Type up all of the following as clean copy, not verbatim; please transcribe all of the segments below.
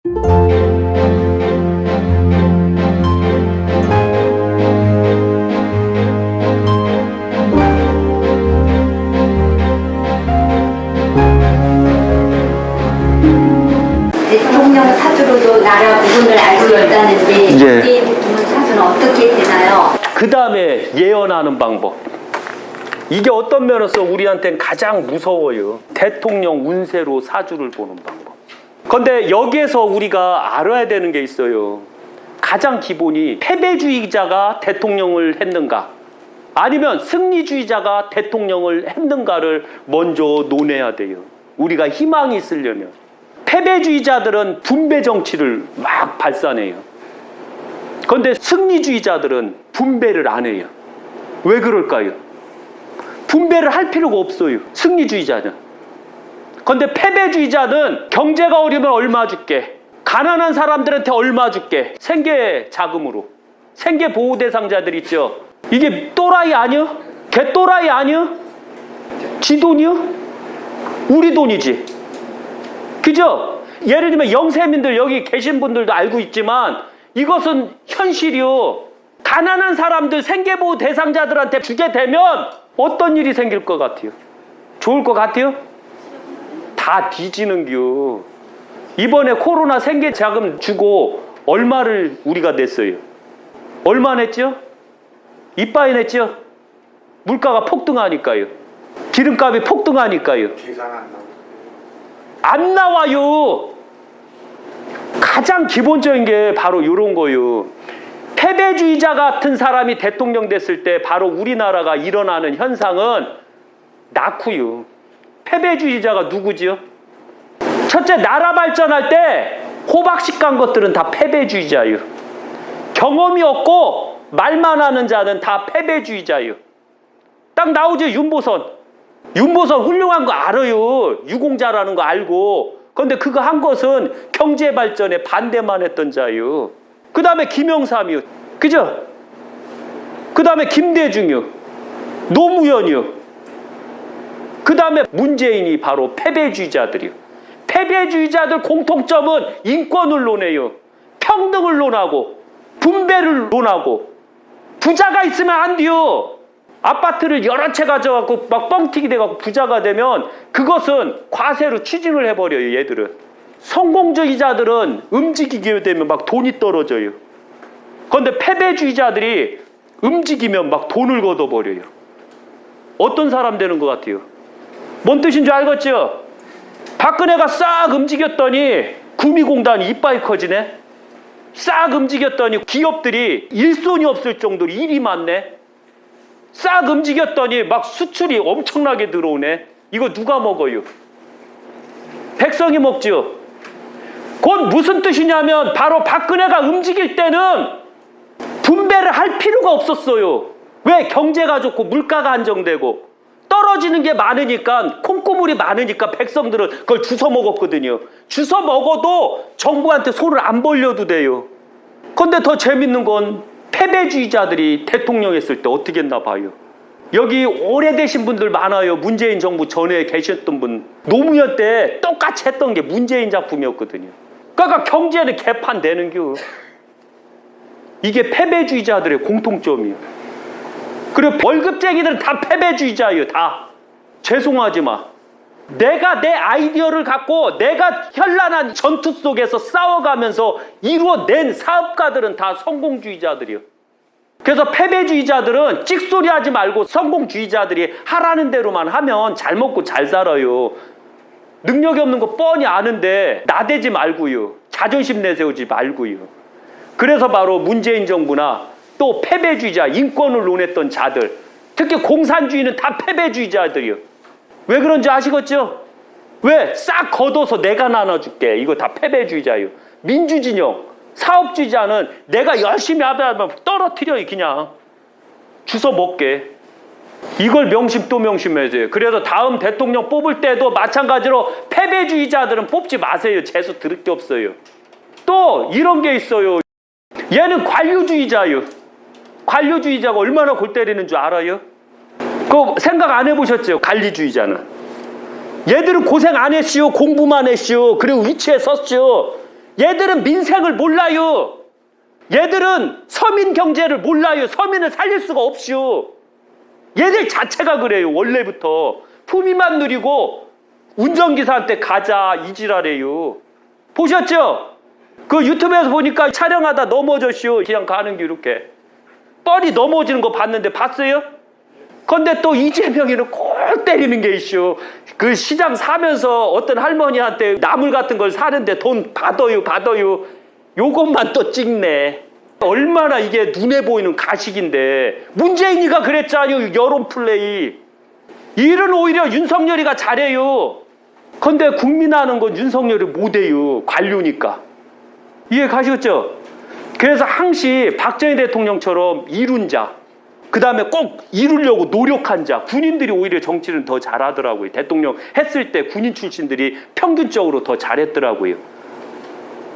대통령 사주로도 나라 부분을 알 수 있다는데 예. 이 부분 사주는 어떻게 되나요? 그 다음에 예언하는 방법. 이게 어떤 면에서 우리한테는 가장 무서워요. 대통령 운세로 사주를 보는 방법. 그런데 여기에서 우리가 알아야 되는 게 있어요. 가장 기본이 패배주의자가 대통령을 했는가 아니면 승리주의자가 대통령을 했는가를 먼저 논해야 돼요. 우리가 희망이 있으려면. 패배주의자들은 분배 정치를 막 발산해요. 그런데 승리주의자들은 분배를 안 해요. 왜 그럴까요? 분배를 할 필요가 없어요. 승리주의자는. 그런데 패배주의자는 경제가 어려우면 얼마 줄게, 가난한 사람들한테 얼마 줄게, 생계 자금으로, 생계 보호 대상자들 있죠. 이게 또라이 아니요? 걔 또라이 아니요? 지 돈이요? 우리 돈이지. 그죠? 예를 들면 영세민들 여기 계신 분들도 알고 있지만 이것은 현실이요. 가난한 사람들 생계보호 대상자들한테 주게 되면 어떤 일이 생길 것 같아요? 좋을 것 같아요? 다 뒤지는겨. 이번에 코로나 생계자금 주고 얼마를 우리가 냈어요? 얼마 냈죠? 이빠이 냈죠? 물가가 폭등하니까요. 기름값이 폭등하니까요. 안 나와요. 가장 기본적인 게 바로 이런 거예요. 패배주의자 같은 사람이 대통령 됐을 때 바로 우리나라가 일어나는 현상은 낳고요. 패배주의자가 누구지요? 첫째, 나라 발전할 때 호박씨 깐 것들은 다 패배주의자예요. 경험이 없고 말만 하는 자는 다 패배주의자예요. 딱 나오죠. 윤보선. 윤보선 훌륭한 거 알아요. 유공자라는 거 알고. 그런데 그거 한 것은 경제 발전에 반대만 했던 자예요. 그 다음에 김영삼이요. 그죠? 그 다음에 김대중이요. 노무현이요. 그 다음에 문재인이 바로 패배주의자들이요. 패배주의자들 공통점은 인권을 논해요. 평등을 논하고 분배를 논하고 부자가 있으면 안 돼요. 아파트를 여러 채 가져갖고 막 뻥튀기 돼갖고 부자가 되면 그것은 과세로 추징을 해버려요. 얘들은. 성공주의자들은 움직이게 되면 막 돈이 떨어져요. 그런데 패배주의자들이 움직이면 막 돈을 걷어버려요. 어떤 사람 되는 것 같아요? 뭔 뜻인 줄 알겠죠? 박근혜가 싹 움직였더니 구미공단이 이빠이 커지네. 싹 움직였더니 기업들이 일손이 없을 정도로 일이 많네. 싹 움직였더니 막 수출이 엄청나게 들어오네. 이거 누가 먹어요? 백성이 먹죠. 곧 무슨 뜻이냐면 바로 박근혜가 움직일 때는 분배를 할 필요가 없었어요. 왜? 경제가 좋고 물가가 안정되고 떨어지는 게 많으니까, 콩고물이 많으니까 백성들은 그걸 주워 먹었거든요. 주워 먹어도 정부한테 손을 안 벌려도 돼요. 그런데 더 재밌는 건 패배주의자들이 대통령 했을 때 어떻게 했나 봐요. 여기 오래되신 분들 많아요. 문재인 정부 전에 계셨던 분. 노무현 때 똑같이 했던 게 문재인 작품이었거든요. 그러니까 경제는 개판되는 겨. 이게 패배주의자들의 공통점이에요. 그리고 월급쟁이들은 다 패배주의자예요. 다. 죄송하지만 내가 내 아이디어를 갖고 내가 현란한 전투 속에서 싸워가면서 이루어낸 사업가들은 다 성공주의자들이에요. 그래서 패배주의자들은 찍소리 하지 말고 성공주의자들이 하라는 대로만 하면 잘 먹고 잘 살아요. 능력이 없는 거 뻔히 아는데 나대지 말고요. 자존심 내세우지 말고요. 그래서 바로 문재인 정부나 또 패배주의자, 인권을 논했던 자들, 특히 공산주의는 다 패배주의자들이요. 왜 그런지 아시겠죠? 왜? 싹 걷어서 내가 나눠줄게. 이거 다 패배주의자예요. 민주진영, 사업주의자는 내가 열심히 하면 떨어뜨려요. 그냥 주워 먹게. 이걸 명심 또 명심해야 돼요. 그래서 다음 대통령 뽑을 때도 마찬가지로 패배주의자들은 뽑지 마세요. 재수 들을 게 없어요. 또 이런 게 있어요. 얘는 관료주의자예요. 관료주의자가 얼마나 골 때리는 줄 알아요? 그거 생각 안 해보셨죠? 관리주의자는. 얘들은 고생 안 했시오. 공부만 했시오. 그리고 위치에 섰시오. 얘들은 민생을 몰라요. 얘들은 서민 경제를 몰라요. 서민을 살릴 수가 없이요. 얘들 자체가 그래요. 원래부터 품위만 누리고 운전기사한테 가자 이지랄해요. 보셨죠? 그 유튜브에서 보니까 촬영하다 넘어졌쇼. 그냥 가는 게 이렇게 뻘이 넘어지는 거 봤는데 봤어요? 근데 또 이재명이는 꼴 때리는 게 있쇼. 그 시장 사면서 어떤 할머니한테 나물 같은 걸 사는데 돈 받아요. 요것만 또 찍네. 얼마나 이게 눈에 보이는 가식인데. 문재인이가 그랬잖아요. 여론 플레이. 일은 오히려 윤석열이가 잘해요. 근데 국민하는 건 윤석열이 못해요. 관료니까. 이해 가시겠죠? 그래서 항시 박정희 대통령처럼 이룬 자, 그 다음에 꼭 이루려고 노력한 자, 군인들이 오히려 정치는 더 잘하더라고요. 대통령 했을 때 군인 출신들이 평균적으로 더 잘했더라고요.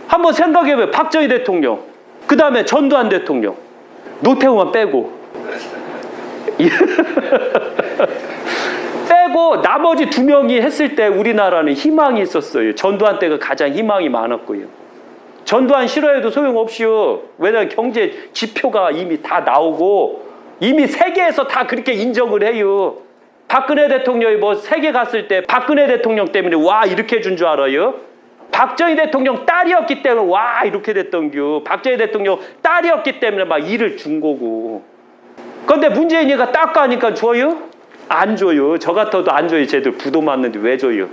한번 생각해봐요. 박정희 대통령, 그 다음에 전두환 대통령, 노태우만 빼고 빼고 나머지 두 명이 했을 때 우리나라는 희망이 있었어요. 전두환 때가 가장 희망이 많았고요. 전두환 싫어해도 소용없이요. 왜냐하면 경제 지표가 이미 다 나오고 이미 세계에서 다 그렇게 인정을 해요. 박근혜 대통령이 뭐 세계 갔을 때 박근혜 대통령 때문에 와 이렇게 해준 줄 알아요? 박정희 대통령 딸이었기 때문에 와 이렇게 됐던겨. 박정희 대통령 딸이었기 때문에 막 일을 준 거고. 근데 문재인이가 딱 가니까 줘요? 안 줘요. 저 같아도 안 줘요. 쟤들 부도 맞는데 왜 줘요?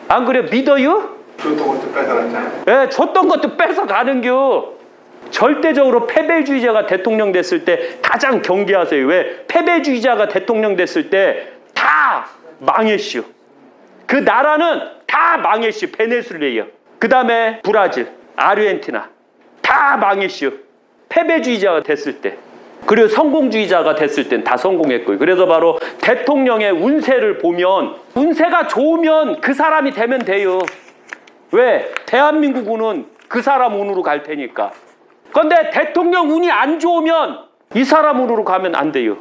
안 그래? 믿어요? 줬던 것도 뺏어갔잖아요. 예, 줬던 것도 뺏어가는겨. 절대적으로 패배주의자가 대통령 됐을 때 가장 경계하세요. 왜? 패배주의자가 대통령 됐을 때 다 망했슈. 그 나라는 다 망했슈. 베네수엘이요. 그 다음에 브라질, 아르헨티나 다 망했슈. 패배주의자가 됐을 때. 그리고 성공주의자가 됐을 땐 다 성공했고요. 그래서 바로 대통령의 운세를 보면 운세가 좋으면 그 사람이 되면 돼요. 왜? 대한민국 운은 그 사람 운으로 갈 테니까. 그런데 대통령 운이 안 좋으면 이 사람 운으로 가면 안 돼요.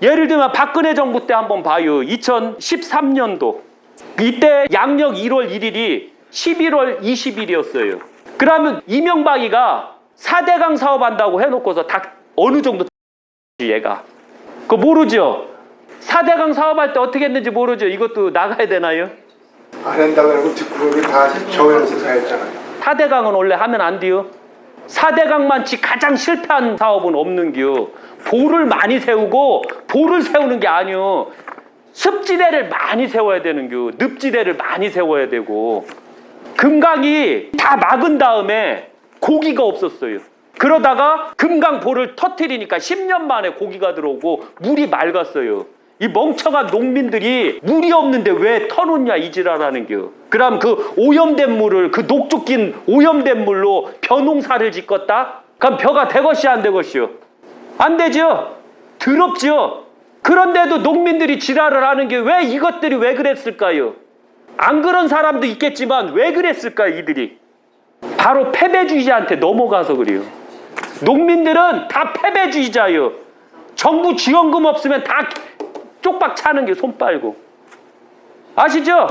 예를 들면 박근혜 정부 때 한번 봐요. 2013년도. 이때 양력 1월 1일이 11월 20일이었어요. 그러면 이명박이가 4대강 사업한다고 해놓고서 다 어느 정도 얘가. 그거 모르죠? 4대강 사업할 때 어떻게 했는지 모르죠? 이것도 나가야 되나요? 안 한다고 하고 뒷구멍이 다 정해놓고 다 했잖아요. 4대강은 원래 하면 안 돼요. 4대강만치 가장 실패한 사업은 없는겨. 보를 많이 세우고 보를 세우는 게 아니요. 습지대를 많이 세워야 되는겨. 늪지대를 많이 세워야 되고. 금강이 다 막은 다음에 고기가 없었어요. 그러다가 금강보를 터뜨리니까 10년 만에 고기가 들어오고 물이 맑았어요. 이 멍청한 농민들이 물이 없는데 왜 터놓냐 이지랄하는 겨. 그럼 그 오염된 물을 그 녹조 낀 오염된 물로 벼농사를 짓겠다? 그럼 벼가 되것이 안 되것이요? 안 되죠? 더럽죠? 그런데도 농민들이 지랄을 하는 게 왜 이것들이 왜 그랬을까요? 안 그런 사람도 있겠지만 왜 그랬을까요 이들이? 바로 패배주의자한테 넘어가서 그래요. 농민들은 다 패배주의자예요. 정부 지원금 없으면 다 쪽박 차는 게 손 빨고. 아시죠?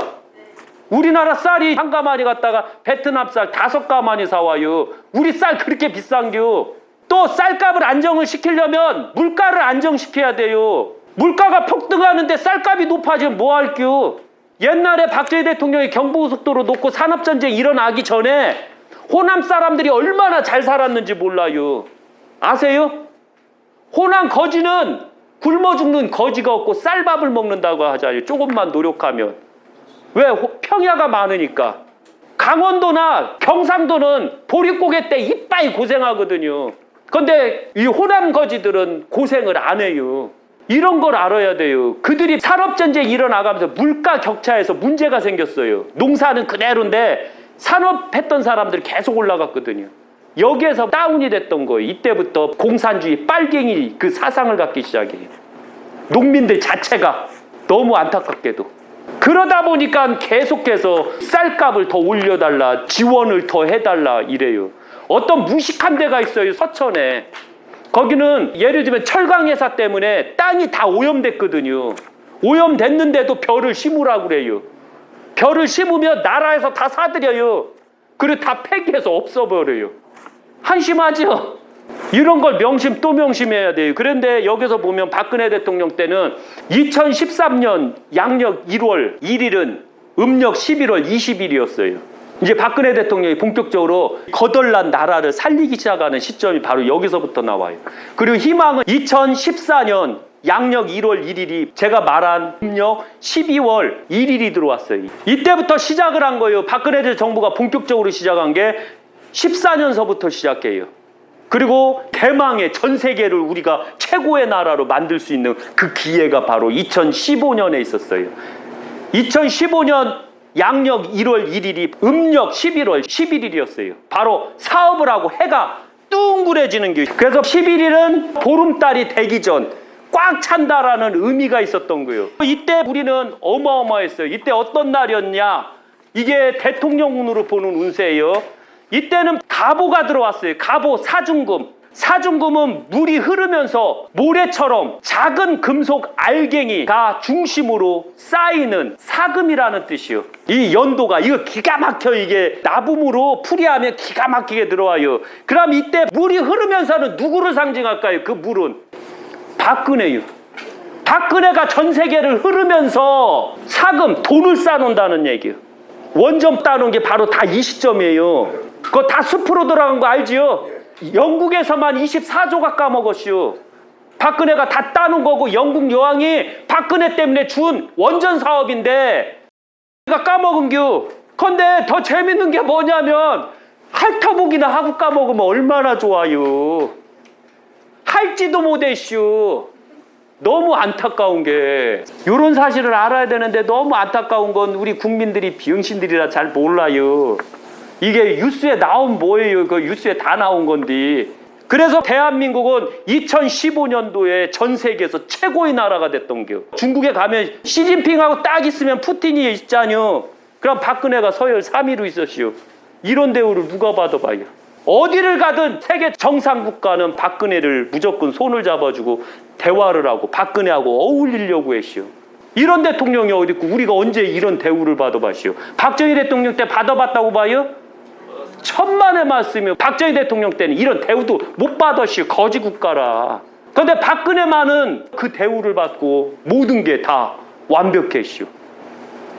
우리나라 쌀이 한 가마니 갔다가 베트남 쌀 5가마니 사와요. 우리 쌀 그렇게 비싼겨. 또 쌀값을 안정을 시키려면 물가를 안정시켜야 돼요. 물가가 폭등하는데 쌀값이 높아지면 뭐 할겨? 옛날에 박정희 대통령이 경부고속도로 놓고 산업전쟁 일어나기 전에 호남 사람들이 얼마나 잘 살았는지 몰라요. 아세요? 호남 거지는 굶어 죽는 거지가 없고 쌀밥을 먹는다고 하잖아요. 조금만 노력하면. 왜? 평야가 많으니까. 강원도나 경상도는 보릿고개 때 이빠이 고생하거든요. 근데 이 호남 거지들은 고생을 안 해요. 이런 걸 알아야 돼요. 그들이 산업전쟁이 일어나가면서 물가 격차에서 문제가 생겼어요. 농사는 그대로인데 산업했던 사람들이 계속 올라갔거든요. 여기에서 다운이 됐던 거예요. 이때부터 공산주의 빨갱이 그 사상을 갖기 시작해요. 농민들 자체가 너무 안타깝게도. 그러다 보니까 계속해서 쌀값을 더 올려달라, 지원을 더 해달라 이래요. 어떤 무식한 데가 있어요. 서천에. 거기는 예를 들면 철강회사 때문에 땅이 다 오염됐거든요. 오염됐는데도 벼를 심으라고 그래요. 벼를 심으면 나라에서 다 사들여요. 그리고 다 폐기해서 없어버려요. 한심하죠? 이런 걸 명심 또 명심해야 돼요. 그런데 여기서 보면 박근혜 대통령 때는 2013년 양력 1월 1일은 음력 11월 20일이었어요. 이제 박근혜 대통령이 본격적으로 거덜난 나라를 살리기 시작하는 시점이 바로 여기서부터 나와요. 그리고 희망은 2014년 양력 1월 1일이 제가 말한 음력 12월 1일이 들어왔어요. 이때부터 시작을 한 거예요. 박근혜 정부가 본격적으로 시작한 게 14년서부터 시작해요. 그리고 대망의 전 세계를 우리가 최고의 나라로 만들 수 있는 그 기회가 바로 2015년에 있었어요. 2015년 양력 1월 1일이 음력 11월 11일이었어요. 바로 사업을 하고 해가 둥그레지는 게. 그래서 11일은 보름달이 되기 전 꽉 찬다라는 의미가 있었던 거예요. 이때 우리는 어마어마했어요. 이때 어떤 날이었냐? 이게 대통령운으로 보는 운세예요. 이때는 가보가 들어왔어요. 가보 사중금. 사중금은 물이 흐르면서 모래처럼 작은 금속 알갱이가 중심으로 쌓이는 사금이라는 뜻이요. 이 연도가 이거 기가 막혀. 이게 나붐으로 풀이하면 기가 막히게 들어와요. 그럼 이때 물이 흐르면서는 누구를 상징할까요? 그 물은 박근혜요. 박근혜가 전 세계를 흐르면서 사금 돈을 쌓아놓는다는 얘기예요. 원점 따놓은 게 바로 다 이 시점이에요. 그거 다 숲으로 들어간 거 알지요? 영국에서만 24조가 까먹었슈. 박근혜가 다 따놓은 거고 영국 여왕이 박근혜 때문에 준 원전 사업인데 가 까먹은 겨. 근데 더 재밌는 게 뭐냐면 핥아보기나 하고 까먹으면 얼마나 좋아요. 할지도 못했슈. 너무 안타까운 게 이런 사실을 알아야 되는데 너무 안타까운 건 우리 국민들이 비응신들이라 잘 몰라요. 이게 뉴스에 나온 뭐예요? 그 뉴스에 다 나온 건데. 그래서 대한민국은 2015년도에 전 세계에서 최고의 나라가 됐던 겨. 중국에 가면 시진핑하고 딱 있으면 푸틴이 있잖요. 그럼 박근혜가 서열 3위로 있었시오. 이런 대우를 누가 받아봐요. 어디를 가든 세계 정상 국가는 박근혜를 무조건 손을 잡아주고 대화를 하고 박근혜하고 어울리려고 했시오. 이런 대통령이 어디 있고 우리가 언제 이런 대우를 받아봤시오. 박정희 대통령 때 받아봤다고 봐요? 천만의 말씀이요. 박정희 대통령 때는 이런 대우도 못 받았시오. 거지 국가라. 그런데 박근혜만은 그 대우를 받고 모든 게 다 완벽했시오.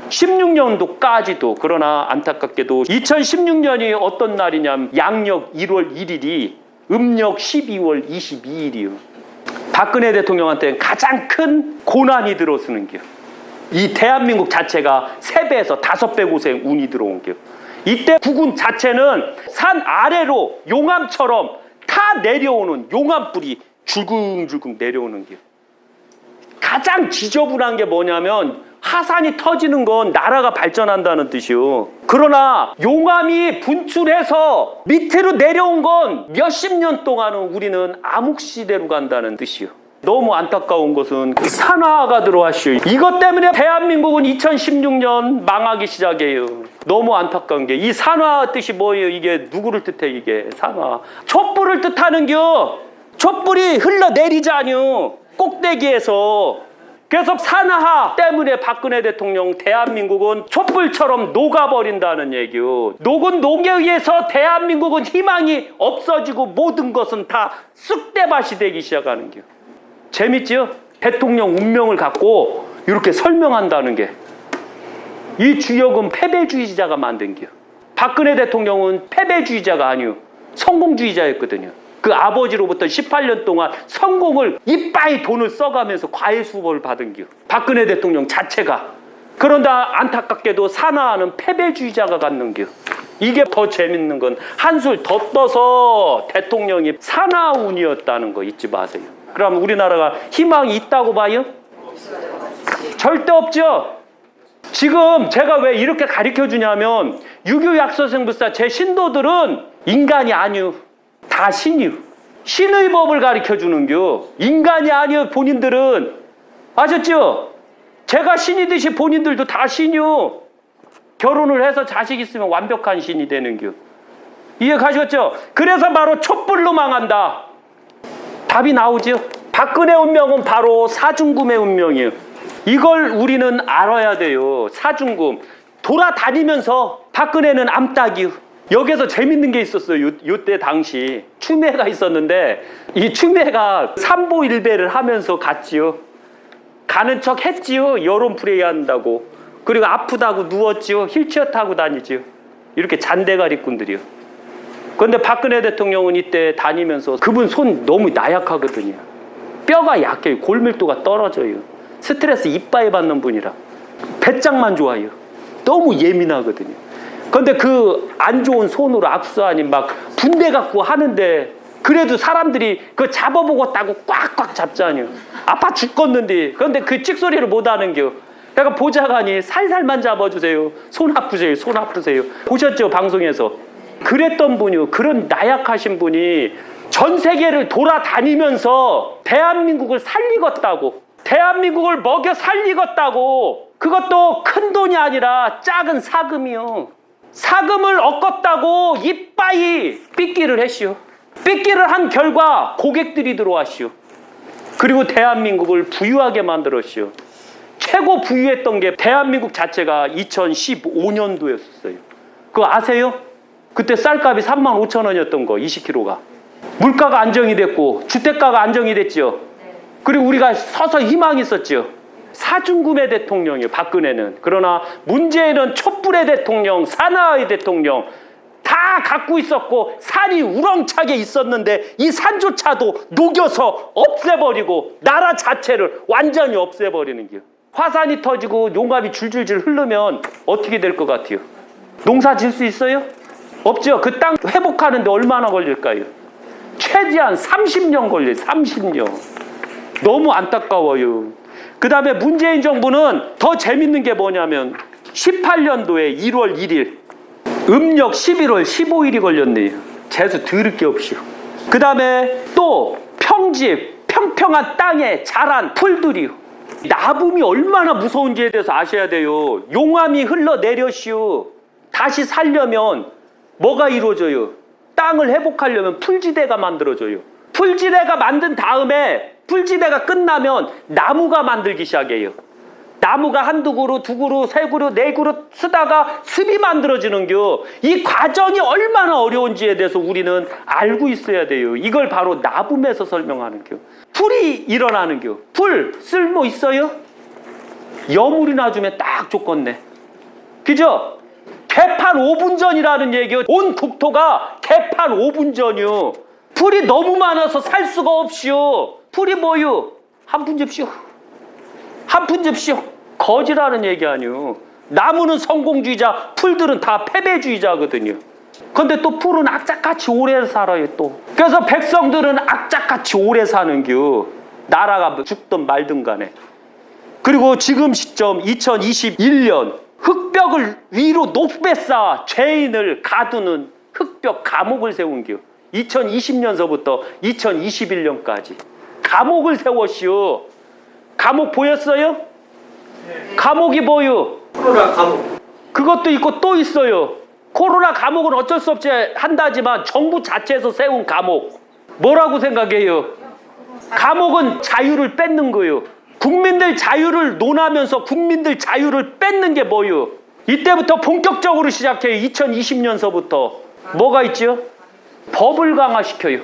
16년도까지도. 그러나 안타깝게도 2016년이 어떤 날이냐면 양력 1월 1일이 음력 12월 22일이요. 박근혜 대통령한테 가장 큰 고난이 들어서는 게 이 대한민국 자체가 3배에서 5배 고생 운이 들어온 게 이때 국군 자체는 산 아래로 용암처럼 타 내려오는 용암불이 줄금줄금 내려오는 게 가장 지저분한 게 뭐냐면 화산이 터지는 건 나라가 발전한다는 뜻이요. 그러나 용암이 분출해서 밑으로 내려온 건 몇십 년 동안은 우리는 암흑시대로 간다는 뜻이요. 너무 안타까운 것은 산화가 들어왔어요. 이것 때문에 대한민국은 2016년 망하기 시작해요. 너무 안타까운 게 이 산화 뜻이 뭐예요? 이게 누구를 뜻해? 이게 산화. 촛불을 뜻하는겨. 촛불이 흘러내리자뇨. 꼭대기에서. 그래서 산화 때문에 박근혜 대통령 대한민국은 촛불처럼 녹아버린다는 얘기요. 녹은 녹에 의해서 대한민국은 희망이 없어지고 모든 것은 다 쑥대밭이 되기 시작하는 게. 재밌죠? 대통령 운명을 갖고 이렇게 설명한다는 게. 이 주역은 패배주의자가 만든 게. 박근혜 대통령은 패배주의자가 아니요. 성공주의자였거든요. 그 아버지로부터 18년 동안 성공을 이빠이 돈을 써가면서 과외수업을 받은 겨. 박근혜 대통령 자체가. 그런데 안타깝게도 산화하는 패배주의자가 갖는 겨. 이게 더 재밌는 건 한술 더 떠서 대통령이 산화운이었다는 거 잊지 마세요. 그럼 우리나라가 희망이 있다고 봐요? 절대 없죠. 지금 제가 왜 이렇게 가르쳐주냐면 유교 약소생불사 제 신도들은 인간이 아니요. 다 신이요. 신의 법을 가르쳐주는겨. 인간이 아니요. 본인들은. 아셨죠? 제가 신이듯이 본인들도 다 신이요. 결혼을 해서 자식 있으면 완벽한 신이 되는겨. 이해 가셨죠? 그래서 바로 촛불로 망한다. 답이 나오죠? 박근혜 운명은 바로 사중금의 운명이에요. 이걸 우리는 알아야 돼요. 사중금. 돌아다니면서 박근혜는 암탉이요. 여기서 재밌는 게 있었어요. 요때 당시 추미애가 있었는데 이 추미애가 삼보일배를 하면서 갔지요. 가는 척 했지요. 여론 프레이 한다고. 그리고 아프다고 누웠지요. 휠체어 타고 다니지요. 이렇게 잔대가리꾼들이요. 그런데 박근혜 대통령은 이때 다니면서 그분 손 너무 나약하거든요. 뼈가 약해요. 골밀도가 떨어져요. 스트레스 이빠이 받는 분이라. 배짱만 좋아요. 너무 예민하거든요. 그런데 그 안 좋은 손으로 악수 아닌 막 분대 갖고 하는데 그래도 사람들이 그 잡아보겠다고 꽉꽉 잡잖아요. 아파 죽겠는데. 그런데 그 찍소리를 못 하는겨. 그러니까 보좌관이 살살만 잡아주세요. 손 아프세요. 손 아프세요. 보셨죠? 방송에서. 그랬던 분이요. 그런 나약하신 분이 전 세계를 돌아다니면서 대한민국을 살리겠다고. 대한민국을 먹여 살리겠다고. 그것도 큰 돈이 아니라 작은 사금이요. 사금을 얻겠다고 이빠이 삐끼를 했시오. 삐끼를 한 결과 고객들이 들어왔시오. 그리고 대한민국을 부유하게 만들었시오. 최고 부유했던 게 대한민국 자체가 2015년도였어요. 그거 아세요? 그때 쌀값이 35,000원이었던 거 20kg가. 물가가 안정이 됐고 주택가가 안정이 됐죠. 그리고 우리가 서서 희망이 있었죠. 사중구매 대통령이에요. 박근혜는. 그러나 문재인은 촛불의 대통령, 사나의 대통령 다 갖고 있었고 산이 우렁차게 있었는데 이 산조차도 녹여서 없애버리고 나라 자체를 완전히 없애버리는 거예요. 화산이 터지고 용암이 줄줄줄 흐르면 어떻게 될 것 같아요? 농사 질 수 있어요? 없죠. 그 땅 회복하는데 얼마나 걸릴까요? 최대한 30년 걸려요. 30년. 너무 안타까워요. 그 다음에 문재인 정부는 더 재밌는 게 뭐냐면 18년도에 1월 1일 음력 11월 15일이 걸렸네요. 재수 들을 게 없이요. 그 다음에 또 평집, 평평한 땅에 자란 풀들이요. 나붐이 얼마나 무서운지에 대해서 아셔야 돼요. 용암이 흘러내려시오. 다시 살려면 뭐가 이루어져요? 땅을 회복하려면 풀지대가 만들어져요. 풀지대가 만든 다음에 풀지대가 끝나면 나무가 만들기 시작해요. 나무가 한두 그루, 두 그루, 세 그루, 네 그루 쓰다가 습이 만들어지는겨. 이 과정이 얼마나 어려운지에 대해서 우리는 알고 있어야 돼요. 이걸 바로 나붐에서 설명하는겨. 풀이 일어나는겨. 풀 쓸모 있어요? 여물이나 주면 딱 좋겠네. 그죠? 개판 5분 전이라는 얘기요. 온 국토가 개판 5분 전이요. 풀이 너무 많아서 살 수가 없이요. 풀이 뭐요? 한 푼 줍시오. 한 푼 줍시오. 거지라는 얘기 아니요. 나무는 성공주의자, 풀들은 다 패배주의자거든요. 근데 또 풀은 악착같이 오래 살아요 또. 그래서 백성들은 악착같이 오래 사는겨. 나라가 죽든 말든 간에. 그리고 지금 시점 2021년 흑벽을 위로 높게 쌓아 죄인을 가두는 흑벽 감옥을 세운겨. 2020년서부터 2021년까지 감옥을 세웠시오. 감옥 보였어요? 네. 감옥이 뭐요? 코로나 감옥. 그것도 있고 또 있어요. 코로나 감옥은 어쩔 수 없이 한다지만 정부 자체에서 세운 감옥. 뭐라고 생각해요? 감옥은 자유를 뺏는 거예요. 국민들 자유를 논하면서 국민들 자유를 뺏는 게 뭐요? 이때부터 본격적으로 시작해요. 2020년서부터. 뭐가 있죠? 법을 강화시켜요.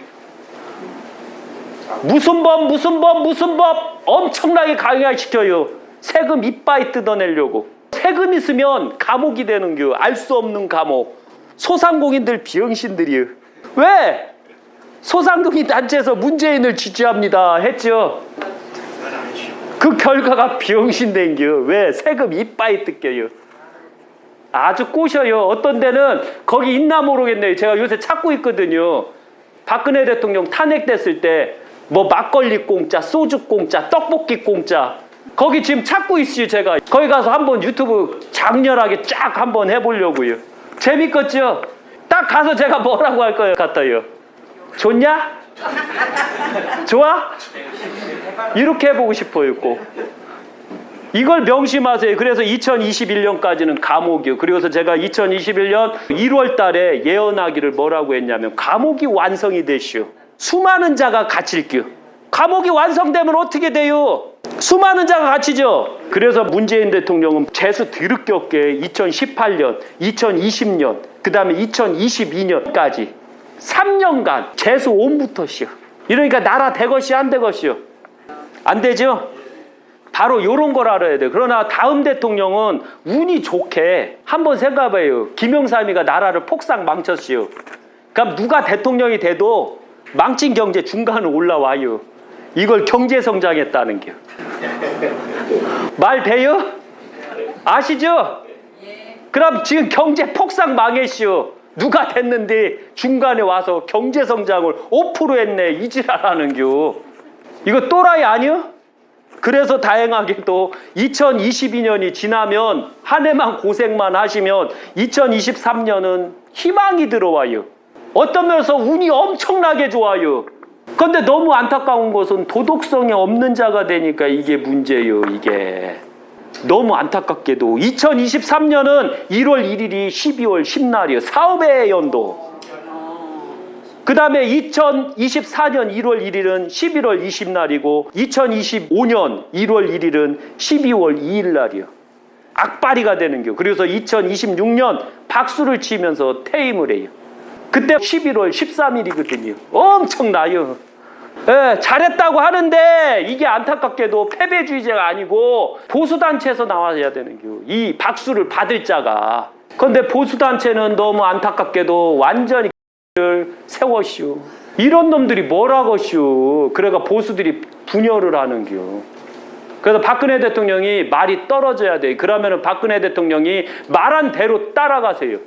무슨 법 엄청나게 강화시켜요. 세금 이빠이 뜯어내려고. 세금 있으면 감옥이 되는겨. 알 수 없는 감옥. 소상공인들 비영신들이요. 왜? 소상공인 단체에서 문재인을 지지합니다 했죠. 그 결과가 비영신된겨. 왜? 세금 이빠이 뜯겨요. 아주 꼬셔요. 어떤 데는 거기 있나 모르겠네요. 제가 요새 찾고 있거든요. 박근혜 대통령 탄핵됐을 때 뭐 막걸리 공짜, 소주 공짜, 떡볶이 공짜. 거기 지금 찾고 있어요. 제가 거기 가서 한번 유튜브 장렬하게 쫙 한번 해보려고요. 재밌겠죠? 딱 가서 제가 뭐라고 할 것 같아요. 좋냐? 좋아? 이렇게 해보고 싶어요. 꼭. 이걸 명심하세요. 그래서 2021년까지는 감옥이요. 그리고서 제가 2021년 1월 달에 예언하기를 뭐라고 했냐면 감옥이 완성이 되시오. 수많은 자가 갇힐게요. 감옥이 완성되면 어떻게 돼요? 수많은 자가 갇히죠. 그래서 문재인 대통령은 재수 드럽게 없게 2018년, 2020년 그 다음에 2022년까지 3년간 재수 온부터시오. 이러니까 나라 되것이 안 되것이요? 안 되죠? 바로 요런 걸 알아야 돼요. 그러나 다음 대통령은 운이 좋게 한번 생각해봐요. 김영삼이가 나라를 폭삭 망쳤시오. 그럼 누가 대통령이 돼도 망친 경제 중간으로 올라와요. 이걸 경제성장했다는 게. 말 돼요? 아시죠? 그럼 지금 경제 폭삭 망했시오. 누가 됐는데 중간에 와서 경제성장을 5% 했네. 이지랄하는 겨. 이거 또라이 아니요? 그래서 다행하게도 2022년이 지나면 한 해만 고생만 하시면 2023년은 희망이 들어와요. 어떤 면에서 운이 엄청나게 좋아요. 그런데 너무 안타까운 것은 도덕성이 없는 자가 되니까 이게 문제예요. 이게 너무 안타깝게도 2023년은 1월 1일이 12월 10날이에요. 사업의 연도. 그 다음에 2024년 1월 1일은 11월 20날이고 2025년 1월 1일은 12월 2일날이요. 악바리가 되는 겨. 그래서 2026년 박수를 치면서 퇴임을 해요. 그때 11월 13일이거든요. 엄청나요. 예, 잘했다고 하는데 이게 안타깝게도 패배주의자가 아니고 보수단체에서 나와야 되는 겨. 이 박수를 받을 자가. 그런데 보수단체는 너무 안타깝게도 완전히 를 세웠슈. 이런 놈들이 뭐라고슈. 그래가 보수들이 분열을 하는겨. 그래서 박근혜 대통령이 말이 떨어져야 돼. 그러면은 박근혜 대통령이 말한 대로 따라가세요.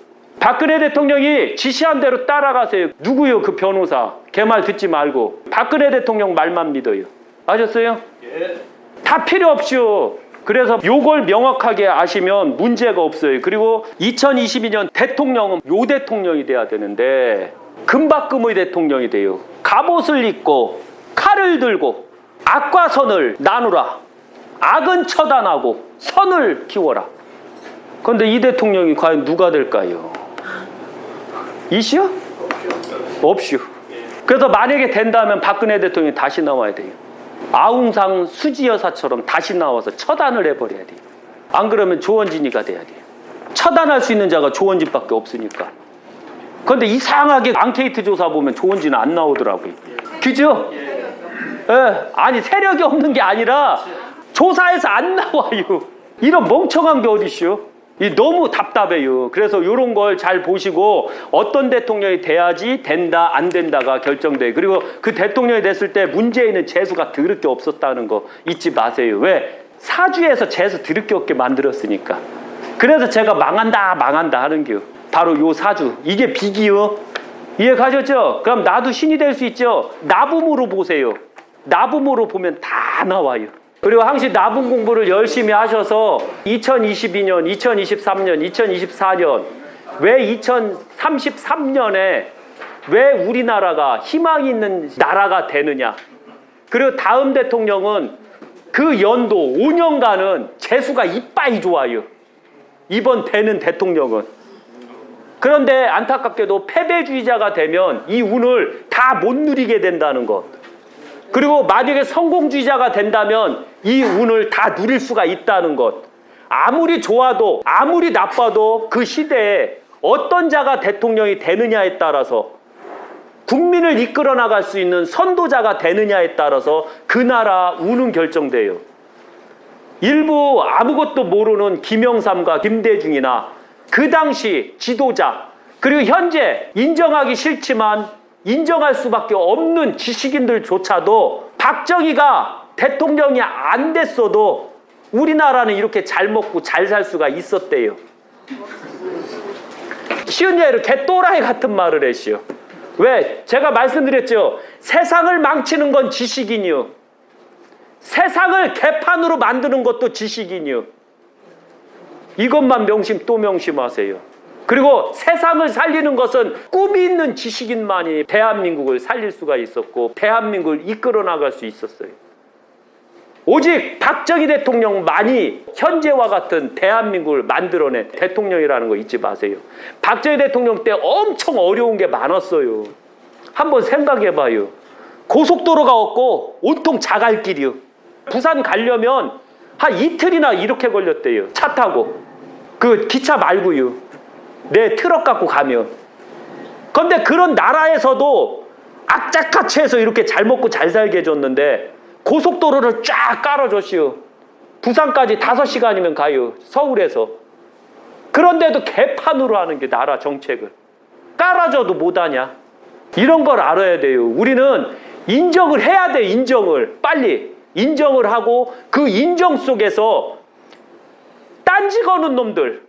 박근혜 대통령이 지시한 대로 따라가세요. 누구요? 그 변호사. 걔 말 듣지 말고 박근혜 대통령 말만 믿어요. 아셨어요? 예. 다 필요 없슈. 그래서 요걸 명확하게 아시면 문제가 없어요. 그리고 2022년 대통령은 요 대통령이 돼야 되는데 금박금의 대통령이 돼요. 갑옷을 입고 칼을 들고 악과 선을 나누라. 악은 처단하고 선을 키워라. 그런데 이 대통령이 과연 누가 될까요? 이시요? 없슈. 그래서 만약에 된다면 박근혜 대통령이 다시 나와야 돼요. 아웅산 수지 여사처럼 다시 나와서 처단을 해버려야 돼요. 안 그러면 조원진이가 돼야 돼요. 처단할 수 있는 자가 조원진밖에 없으니까. 그런데 이상하게 앙케이트 조사 보면 조원진은 안 나오더라고요. 그죠? 예, 아니 세력이 없는 게 아니라 조사에서 안 나와요. 이런 멍청한 게 어디시오? 이 너무 답답해요. 그래서 이런 걸 잘 보시고 어떤 대통령이 돼야지 된다 안 된다가 결정돼요. 그리고 그 대통령이 됐을 때 문재인은 재수가 더럽게 없었다는 거 잊지 마세요. 왜? 사주에서 재수 더럽게 없게 만들었으니까. 그래서 제가 망한다 하는 겨. 바로 요 사주. 이게 비기요. 이해 가셨죠? 그럼 나도 신이 될 수 있죠. 나붐으로 보세요. 나붐으로 보면 다 나와요. 그리고 항상 나분 공부를 열심히 하셔서 2022년, 2023년, 2024년 왜 2033년에 왜 우리나라가 희망이 있는 나라가 되느냐. 그리고 다음 대통령은 그 연도 5년간은 재수가 이빠이 좋아요. 이번 되는 대통령은. 그런데 안타깝게도 패배주의자가 되면 이 운을 다 못 누리게 된다는 것. 그리고 만약에 성공주의자가 된다면 이 운을 다 누릴 수가 있다는 것. 아무리 좋아도 아무리 나빠도 그 시대에 어떤 자가 대통령이 되느냐에 따라서 국민을 이끌어 나갈 수 있는 선도자가 되느냐에 따라서 그 나라 운은 결정돼요. 일부 아무것도 모르는 김영삼과 김대중이나 그 당시 지도자 그리고 현재 인정하기 싫지만 인정할 수밖에 없는 지식인들조차도 박정희가 대통령이 안 됐어도 우리나라는 이렇게 잘 먹고 잘 살 수가 있었대요. 쉬운 예로 개또라이 같은 말을 했시오. 왜? 제가 말씀드렸죠. 세상을 망치는 건 지식인이요. 세상을 개판으로 만드는 것도 지식인이요. 이것만 명심 또 명심하세요. 그리고 세상을 살리는 것은 꿈이 있는 지식인만이 대한민국을 살릴 수가 있었고 대한민국을 이끌어 나갈 수 있었어요. 오직 박정희 대통령만이 현재와 같은 대한민국을 만들어낸 대통령이라는 거 잊지 마세요. 박정희 대통령 때 엄청 어려운 게 많았어요. 한번 생각해봐요. 고속도로가 없고 온통 자갈길이요. 부산 가려면 한 이틀이나 이렇게 걸렸대요. 차 타고. 그 기차 말고요. 내 트럭 갖고 가면. 그런데 그런 나라에서도 악착같이 해서 이렇게 잘 먹고 잘 살게 해줬는데 고속도로를 쫙 깔아줬시오. 부산까지 5시간이면 가요. 서울에서. 그런데도 개판으로 하는 게 나라 정책을. 깔아줘도 못하냐. 이런 걸 알아야 돼요. 우리는 인정을 해야 돼. 인정을. 빨리. 인정을 하고 그 인정 속에서 딴지 거는 놈들.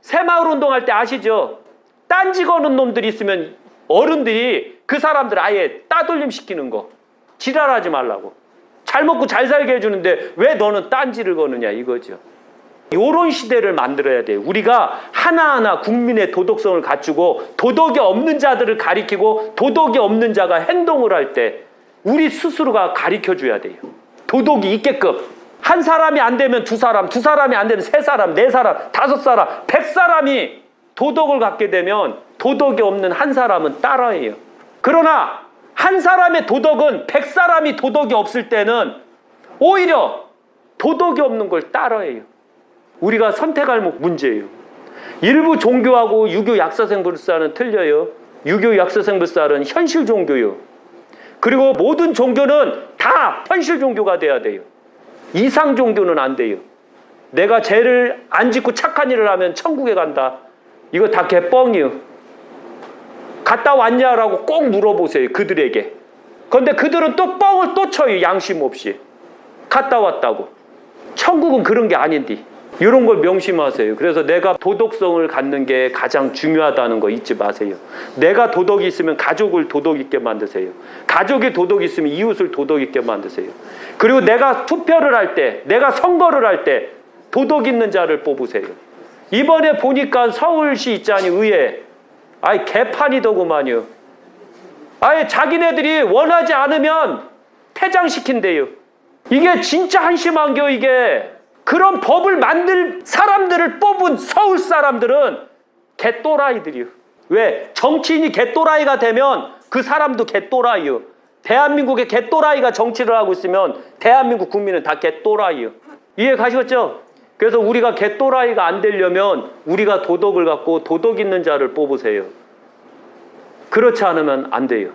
새마을운동 할 때 아시죠? 딴지 거는 놈들이 있으면 어른들이 그 사람들 아예 따돌림 시키는 거. 지랄하지 말라고. 잘 먹고 잘 살게 해주는데 왜 너는 딴지를 거느냐 이거죠. 이런 시대를 만들어야 돼요. 우리가 하나하나 국민의 도덕성을 갖추고 도덕이 없는 자들을 가리키고 도덕이 없는 자가 행동을 할 때 우리 스스로가 가리켜줘야 돼요. 도덕이 있게끔. 한 사람이 안 되면 두 사람, 두 사람이 안 되면 세 사람, 네 사람, 다섯 사람, 100사람이 도덕을 갖게 되면 도덕이 없는 한 사람은 따라해요. 그러나 한 사람의 도덕은 100사람이 도덕이 없을 때는 오히려 도덕이 없는 걸 따라해요. 우리가 선택할 문제예요. 일부 종교하고 유교 약사생불사는 틀려요. 유교 약사생불사는 현실 종교요. 그리고 모든 종교는 다 현실 종교가 돼야 돼요. 이상 종교는 안 돼요. 내가 죄를 안 짓고 착한 일을 하면 천국에 간다. 이거 다 개뻥이요. 갔다 왔냐라고 꼭 물어보세요. 그들에게. 그런데 그들은 또 뻥을 또 쳐요. 양심 없이. 갔다 왔다고. 천국은 그런 게 아닌데. 이런 걸 명심하세요. 그래서 내가 도덕성을 갖는 게 가장 중요하다는 거 잊지 마세요. 내가 도덕이 있으면 가족을 도덕 있게 만드세요. 가족이 도덕이 있으면 이웃을 도덕 있게 만드세요. 그리고 내가 투표를 할 때, 내가 선거를 할 때 도덕 있는 자를 뽑으세요. 이번에 보니까 서울시 있잖니 의회. 아이 개판이더구만요. 아예 자기네들이 원하지 않으면 퇴장시킨대요. 이게 진짜 한심한 겨 이게. 그런 법을 만들 사람들을 뽑은 서울 사람들은 개또라이들이요. 왜? 정치인이 개또라이가 되면 그 사람도 개또라이요. 대한민국의 개또라이가 정치를 하고 있으면 대한민국 국민은 다 개또라이요. 이해 가시겠죠? 그래서 우리가 개또라이가 안 되려면 우리가 도덕을 갖고 도덕 있는 자를 뽑으세요. 그렇지 않으면 안 돼요.